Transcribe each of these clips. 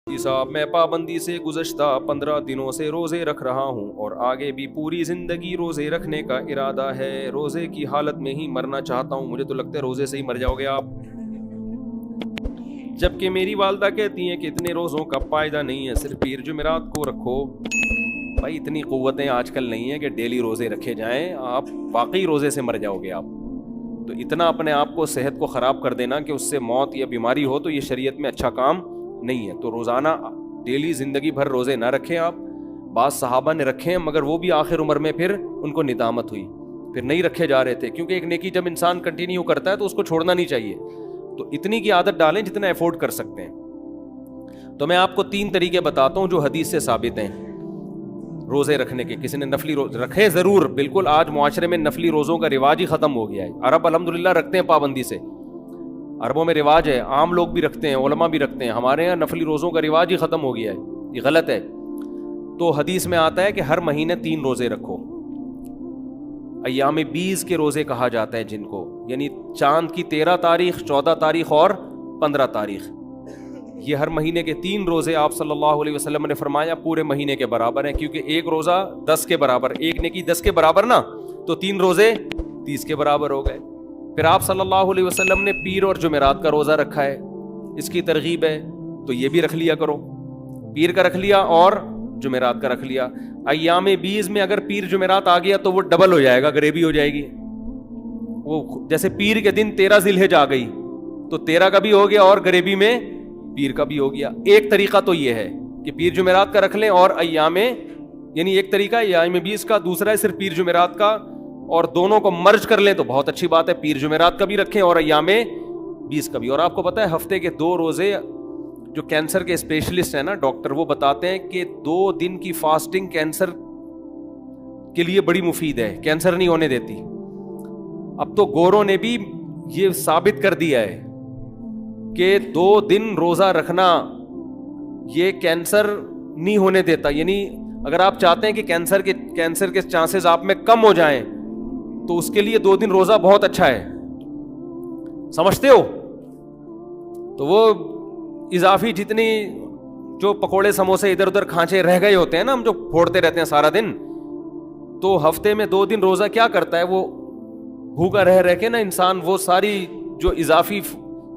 صاحب میں پابندی سے گزشتہ 15 دنوں سے روزے رکھ رہا ہوں اور آگے بھی پوری زندگی روزے رکھنے کا ارادہ ہے. روزے کی حالت میں ہی مرنا چاہتا ہوں. مجھے تو لگتا ہے روزے سے ہی مر جاؤ گے آپ. جبکہ میری والدہ کہتی ہیں کہ اتنے روزوں کا فائدہ نہیں ہے, صرف پیر جمعرات کو رکھو. بھائی اتنی قوتیں آج کل نہیں ہیں کہ ڈیلی روزے رکھے جائیں. آپ واقعی روزے سے مر جاؤ گے آپ. تو اتنا اپنے آپ کو صحت کو خراب کر دینا کہ اس سے موت یا بیماری ہو تو یہ شریعت میں اچھا کام نہیں ہے. تو روزانہ ڈیلی زندگی بھر روزے نہ رکھیں آپ. بعض صحابہ نے رکھے ہیں مگر وہ بھی آخر عمر میں پھر ان کو ندامت ہوئی, پھر نہیں رکھے جا رہے تھے. کیونکہ ایک نیکی جب انسان کنٹینیو کرتا ہے تو اس کو چھوڑنا نہیں چاہیے. تو اتنی کی عادت ڈالیں جتنا افورڈ کر سکتے ہیں. تو میں آپ کو 3 طریقے بتاتا ہوں جو حدیث سے ثابت ہیں روزے رکھنے کے. کسی نے نفلی روزے رکھے ضرور, بالکل. آج معاشرے میں نفلی روزوں کا رواج ہی ختم ہو گیا ہے. عرب الحمدللہ رکھتے ہیں پابندی سے, عربوں میں رواج ہے, عام لوگ بھی رکھتے ہیں, علماء بھی رکھتے ہیں. ہمارے یہاں نفلی روزوں کا رواج ہی ختم ہو گیا ہے, یہ غلط ہے. تو حدیث میں آتا ہے کہ ہر مہینے 3 روزے رکھو. ایام بیز کے روزے کہا جاتا ہے جن کو, یعنی چاند کی 13 تاریخ, 14 تاریخ اور 15 تاریخ. یہ ہر مہینے کے 3 روزے آپ صلی اللہ علیہ وسلم نے فرمایا پورے مہینے کے برابر ہیں. کیونکہ ایک روزہ 10 کے برابر, ایک نیکی 10 کے برابر نا, تو 3 روزے 30 کے برابر ہو گئے. پھر آپ صلی اللہ علیہ وسلم نے پیر اور جمعرات کا روزہ رکھا ہے, اس کی ترغیب ہے, تو یہ بھی رکھ لیا کرو. پیر کا رکھ لیا اور جمعرات کا رکھ لیا. ایام بیز میں اگر پیر جمعرات آ گیا تو وہ ڈبل ہو جائے گا, گریبی ہو جائے گی. وہ جیسے پیر کے دن 13 ذی الحجہ آ گئی تو 13 کا بھی ہو گیا اور گریبی میں پیر کا بھی ہو گیا. ایک طریقہ تو یہ ہے کہ پیر جمعرات کا رکھ لیں اور ایام, یعنی ایک طریقہ ایام بیز کا, دوسرا ہے صرف پیر جمعرات کا, اور دونوں کو مرج کر لیں تو بہت اچھی بات ہے. پیر جمعرات کا بھی رکھیں اور ایام بیز کا بھی. اور آپ کو پتا ہے ہفتے کے 2 روزے, جو کینسر کے اسپیشلسٹ ہیں نا ڈاکٹر, وہ بتاتے ہیں کہ 2 دن کی فاسٹنگ کینسر کے لیے بڑی مفید ہے, کینسر نہیں ہونے دیتی. اب تو گوروں نے بھی یہ ثابت کر دیا ہے کہ 2 دن روزہ رکھنا یہ کینسر نہیں ہونے دیتا. یعنی اگر آپ چاہتے ہیں کہ کینسر کے چانسز آپ میں کم ہو جائیں تو اس کے لیے 2 دن روزہ بہت اچھا ہے. سمجھتے ہو؟ تو وہ اضافی جتنی جو پکوڑے سموسے ادھر ادھر کھانچے رہ گئے ہوتے ہیں نا, ہم جو پھوڑتے رہتے ہیں سارا دن, تو ہفتے میں 2 دن روزہ کیا کرتا ہے, وہ بھوکا رہ کے نا انسان, وہ ساری جو اضافی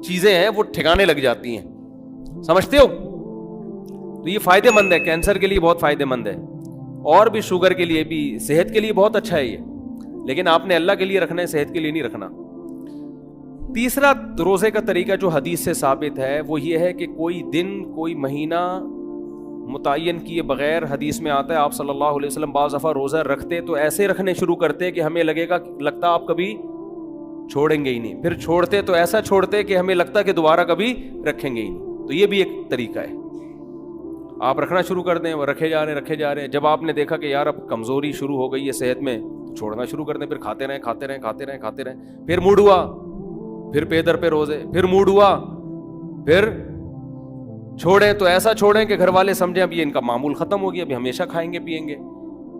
چیزیں ہیں وہ ٹھکانے لگ جاتی ہیں. سمجھتے ہو؟ تو یہ فائدہ مند ہے, کینسر کے لیے بہت فائدہ مند ہے, اور بھی شوگر کے لیے بھی, صحت کے لیے بہت اچھا ہے یہ. لیکن آپ نے اللہ کے لیے رکھنا ہے, صحت کے لیے نہیں رکھنا. تیسرا روزے کا طریقہ جو حدیث سے ثابت ہے وہ یہ ہے کہ کوئی دن, کوئی مہینہ متعین کیے بغیر, حدیث میں آتا ہے آپ صلی اللہ علیہ وسلم بعض دفعہ روزہ رکھتے تو ایسے رکھنے شروع کرتے کہ ہمیں لگتا آپ کبھی چھوڑیں گے ہی نہیں, پھر چھوڑتے تو ایسا چھوڑتے کہ ہمیں لگتا کہ دوبارہ کبھی رکھیں گے ہی نہیں. تو یہ بھی ایک طریقہ ہے, آپ رکھنا شروع کر دیں, وہ رکھے جا رہے ہیں. جب آپ نے دیکھا کہ یار اب کمزوری شروع ہو گئی ہے صحت میں, تو چھوڑنا شروع کر دیں. پھر کھاتے رہیں, پھر موڈ ہوا, پھر پے در پہ روزے, پھر موڈ ہوا, پھر چھوڑیں تو ایسا چھوڑیں کہ گھر والے سمجھیں اب یہ ان کا معمول ختم ہو گیا, ابھی ہمیشہ کھائیں گے پیئیں گے.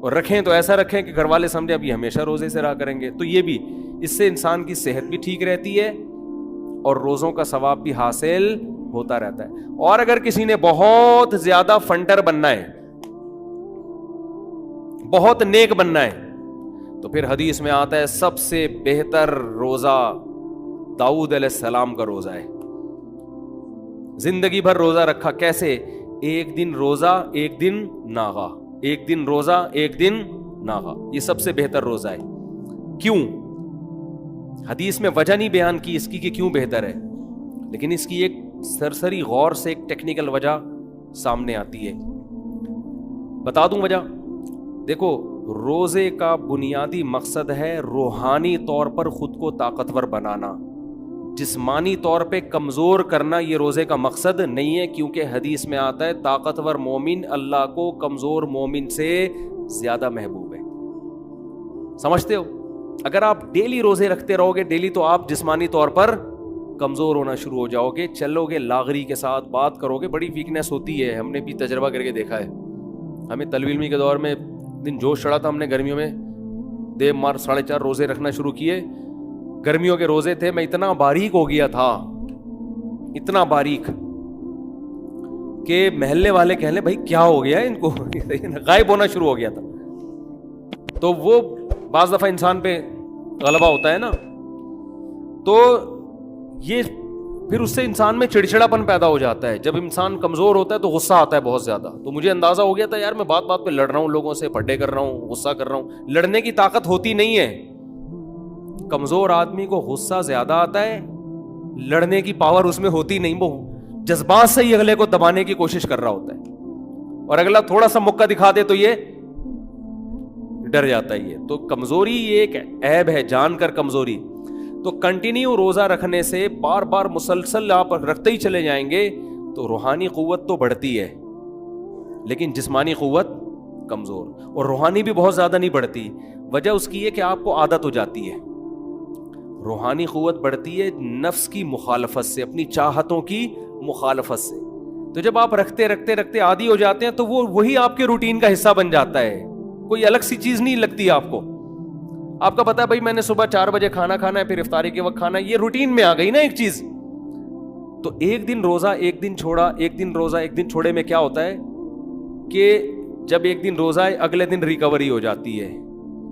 اور رکھیں تو ایسا رکھیں کہ گھر والے سمجھیں ابھی ہمیشہ روزے سے رہا کریں گے. تو یہ بھی, اس سے انسان کی صحت بھی ٹھیک رہتی ہے اور روزوں کا ثواب بھی حاصل ہوتا رہتا ہے. اور اگر کسی نے بہت زیادہ فنٹر بننا ہے, بہت نیک بننا ہے, تو پھر حدیث میں آتا ہے سب سے بہتر روزہ داؤد علیہ السلام کا روزہ ہے. زندگی بھر روزہ رکھا, کیسے؟ ایک دن روزہ ایک دن ناغا, ایک دن روزہ ایک دن ناغا. یہ سب سے بہتر روزہ ہے. کیوں؟ حدیث میں وجہ نہیں بیان کی اس کی کہ کیوں بہتر ہے, لیکن اس کی ایک سرسری غور سے ایک ٹیکنیکل وجہ سامنے آتی ہے. بتا دوں وجہ. دیکھو, روزے کا بنیادی مقصد ہے روحانی طور پر خود کو طاقتور بنانا, جسمانی طور پہ کمزور کرنا یہ روزے کا مقصد نہیں ہے. کیونکہ حدیث میں آتا ہے طاقتور مومن اللہ کو کمزور مومن سے زیادہ محبوب ہے. سمجھتے ہو؟ اگر آپ ڈیلی روزے رکھتے رہو گے ڈیلی, تو آپ جسمانی طور پر کمزور ہونا شروع ہو جاؤ گے. چلو گے لاغری کے ساتھ بات کرو گے, بڑی ویکنیس ہوتی ہے, ہم نے بھی تجربہ کر کے دیکھا ہے. ہمیں طالب علمی کے دور میں دن جوش چڑھا تھا, ہم نے گرمیوں میں دیو مار 4.5 روزے رکھنا شروع کیے. گرمیوں کے روزے تھے, میں اتنا باریک ہو گیا تھا, اتنا باریک. کہ محلے والے کہہ لیں بھائی کیا ہو گیا ہے ان کو غائب ہونا شروع ہو گیا تھا. تو وہ بعض دفعہ انسان پہ غلبہ ہوتا ہے نا, تو یہ پھر اس سے انسان میں چڑچڑاپن پیدا ہو جاتا ہے. جب انسان کمزور ہوتا ہے تو غصہ آتا ہے بہت زیادہ. تو مجھے اندازہ ہو گیا تھا یار میں بات بات پہ لڑ رہا ہوں لوگوں سے, پھڈے کر رہا ہوں, غصہ کر رہا ہوں. لڑنے کی طاقت ہوتی نہیں ہے. کمزور آدمی کو غصہ زیادہ آتا ہے, لڑنے کی پاور اس میں ہوتی نہیں. وہ جذبات سے ہی اگلے کو دبانے کی کوشش کر رہا ہوتا ہے, اور اگلا تھوڑا سا موقع دکھا دے تو یہ ڈر جاتا ہے. یہ تو کمزوری یہ ایک عیب ہے, جان کر کمزوری. تو کنٹینیو روزہ رکھنے سے بار بار مسلسل آپ رکھتے ہی چلے جائیں گے تو روحانی قوت تو بڑھتی ہے لیکن جسمانی قوت کمزور. اور روحانی بھی بہت زیادہ نہیں بڑھتی. وجہ اس کی ہے کہ آپ کو عادت ہو جاتی ہے. روحانی قوت بڑھتی ہے نفس کی مخالفت سے, اپنی چاہتوں کی مخالفت سے. تو جب آپ رکھتے رکھتے رکھتے عادی ہو جاتے ہیں تو وہی آپ کے روٹین کا حصہ بن جاتا ہے. کوئی الگ سی چیز نہیں لگتی آپ کو. آپ کا پتا ہے بھائی میں نے صبح 4 بجے کھانا کھانا ہے, پھر افطاری کے وقت کھانا ہے, یہ روٹین میں آ گئی نا ایک چیز. تو ایک دن روزہ ایک دن چھوڑا, ایک دن روزہ ایک دن چھوڑے میں کیا ہوتا ہے کہ جب ایک دن روزہ ہے اگلے دن ریکوری ہو جاتی ہے.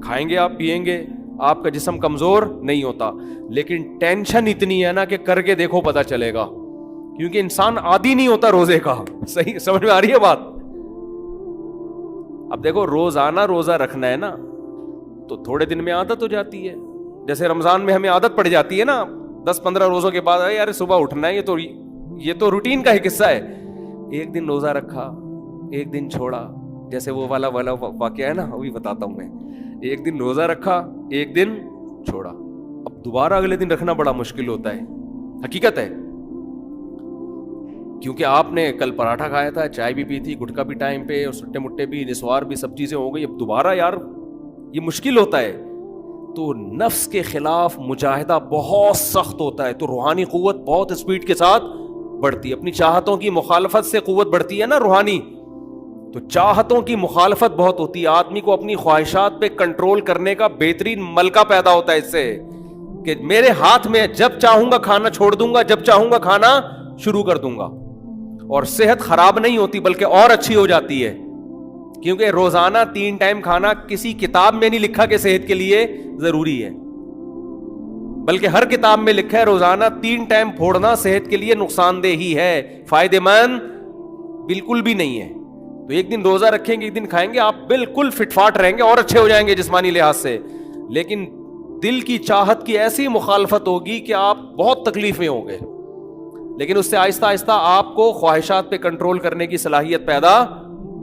کھائیں گے آپ, پیئیں گے, آپ کا جسم کمزور نہیں ہوتا, لیکن ٹینشن اتنی ہے نا کہ کر کے دیکھو پتا چلے گا, کیونکہ انسان عادی نہیں ہوتا روزے کا. صحیح سمجھ میں آ رہی ہے بات؟ اب دیکھو روزانہ روزہ رکھنا ہے نا تو تھوڑے دن میں عادت ہو جاتی ہے. جیسے رمضان میں ہمیں عادت پڑ جاتی ہے نا 10-15 روزوں کے بعد, یار صبح اٹھنا ہے, یہ تو روٹین کا ایک حصہ ہے. ایک دن روزہ رکھا, ایک دن چھوڑا, جیسے وہ والا واقعہ ہے نا وہی بتاتا ہوں میں. ایک دن روزہ رکھا, ایک دن چھوڑا, اب دوبارہ اگلے دن رکھنا بڑا مشکل ہوتا ہے. حقیقت ہے, کیونکہ آپ نے کل پراٹھا کھایا تھا, چائے بھی پی تھی, گٹکا بھی ٹائم پہ, اور سٹے مٹے بھی, نسوار بھی, سب چیزیں ہو گئی. اب دوبارہ یار یہ مشکل ہوتا ہے. تو نفس کے خلاف مجاہدہ بہت سخت ہوتا ہے. تو روحانی قوت بہت اسپیڈ کے ساتھ بڑھتی ہے. اپنی چاہتوں کی مخالفت سے قوت بڑھتی ہے نا روحانی. تو چاہتوں کی مخالفت بہت ہوتی ہے. آدمی کو اپنی خواہشات پہ کنٹرول کرنے کا بہترین ملکہ پیدا ہوتا ہے اس سے کہ میرے ہاتھ میں, جب چاہوں گا کھانا چھوڑ دوں گا, جب چاہوں گا کھانا شروع کر دوں گا. اور صحت خراب نہیں ہوتی بلکہ اور اچھی ہو جاتی ہے, کیونکہ روزانہ 3 ٹائم کھانا کسی کتاب میں نہیں لکھا کہ صحت کے لیے ضروری ہے, بلکہ ہر کتاب میں لکھا ہے روزانہ 3 ٹائم پھوڑنا صحت کے لیے نقصان دہ ہی ہے, فائدہ مند بالکل بھی نہیں ہے. تو ایک دن روزہ رکھیں گے, ایک دن کھائیں گے, آپ بالکل فٹ فاٹ رہیں گے اور اچھے ہو جائیں گے جسمانی لحاظ سے. لیکن دل کی چاہت کی ایسی مخالفت ہوگی کہ آپ بہت تکلیف میں ہوں گے. لیکن اس سے آہستہ آہستہ آپ کو خواہشات پہ کنٹرول کرنے کی صلاحیت پیدا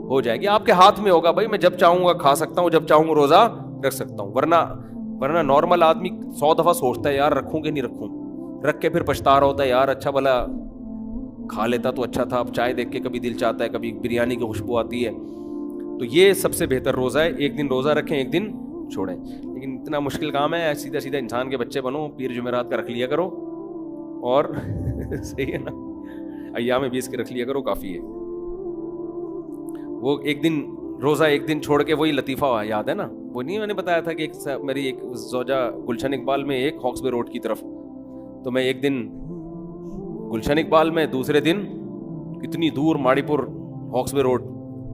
ہو جائے گی. آپ کے ہاتھ میں ہوگا بھائی, میں جب چاہوں گا کھا سکتا ہوں, جب چاہوں گا روزہ رکھ سکتا ہوں. ورنہ نارمل آدمی 100 دفعہ سوچتا ہے یار رکھوں کہ نہیں رکھوں, رکھ کے پھر پچھتا رہا ہوتا ہے یار اچھا بھلا کھا لیتا تو اچھا تھا, اب چائے دیکھ کے کبھی دل چاہتا ہے, کبھی بریانی کی خوشبو آتی ہے. تو یہ سب سے بہتر روزہ ہے, ایک دن روزہ رکھیں, ایک دن چھوڑیں. لیکن اتنا مشکل کام ہے, سیدھا سیدھا انسان کے بچے بنو, پیر جمعرات کا رکھ لیا کرو, اور صحیح ہے نا, ایام 20 کے رکھ لیا کرو, کافی ہے. وہ ایک دن روزہ ایک دن چھوڑ کے, وہی لطیفہ یاد ہے نا, وہ نہیں میں نے بتایا تھا کہ میری ایک زوجہ گلشن اقبال میں, ایک ہاکس بے روڈ کی طرف, تو میں ایک دن گلشن اقبال میں, دوسرے دن کتنی دور ماڑی پور ہاکس بے روڈ.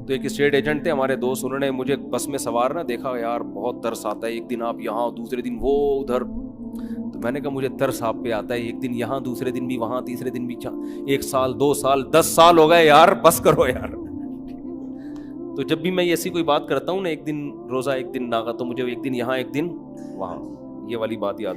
تو ایک اسٹیٹ ایجنٹ تھے ہمارے دوست, انہوں نے مجھے بس میں سوار نہ دیکھا, یار بہت ترس آتا ہے, ایک دن آپ یہاں, دوسرے دن وہ ادھر. تو میں نے کہا مجھے ترس آپ پہ آتا ہے, ایک دن یہاں, دوسرے دن بھی وہاں, تیسرے دن بھی 1 سال 2 سال 10 سال ہو گئے یار, بس کرو یار. تو جب بھی میں ایسی کوئی بات کرتا ہوں نا, ایک دن روزہ ایک دن ناغا, تو مجھے ایک دن یہاں ایک دن وہاں, یہ والی بات یاد